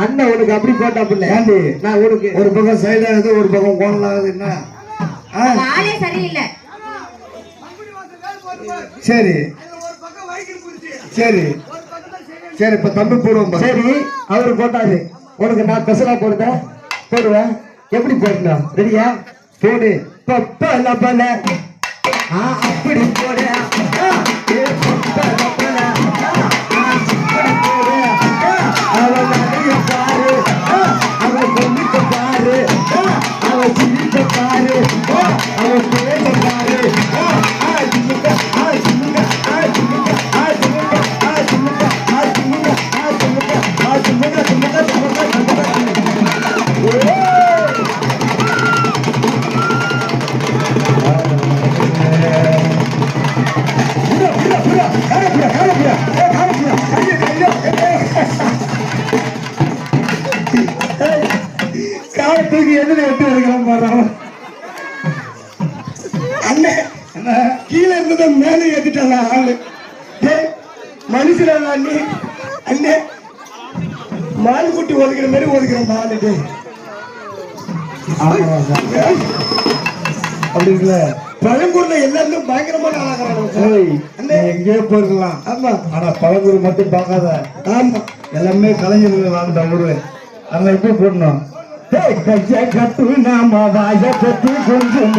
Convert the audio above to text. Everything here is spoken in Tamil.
அண்ணன் உனக்கு அப்படி போட்டா பிள்ளை நான் உனக்கு ஒரு பக்கம் சைடு ஆகுது ஒரு பக்கம் கோணல் ஆகுது என்ன சரியில்லை சரி சரி சரி இப்ப தம்பி போடுவோம் சரி அவரு போட்டாரு உனக்கு நான் ஸ்பெஷலா போடுறேன் போடுவேன் எப்படி போடணும் ரெடியா போடு பப்பல பல அப்படி போடு அவன் நிறைய பாரு அவன் பொண்ணுக்கு பாரு அவன் சிரிக்க பாரு அவன் பேச பாரு காலத்துக்கு எதிர எட்டு இருக்கிறோம் பாரு அண்ணன் கீழே இருந்தத மேலே ஏத்திட்டாங்க ஆளு மனுஷன அண்ணே அண்ணே மால் குட்டி ஒதுக்கிற மாதிரி ஒதுக்கிறோம் ஆளு அப்படி இருக்குல்ல பழங்கூர்ல எல்லாருமே பயங்கரமான ஆளாகிறாங்க எங்கேயோ போயிருக்கலாம் ஆமா ஆனா பழங்கூர் மட்டும் பார்க்காத ஆமா எல்லாமே கலைஞர்கள் வாழ்ந்த ஊரு அங்க எப்படி போடணும் கட்டு நாம வாய பத்தி கொஞ்சம்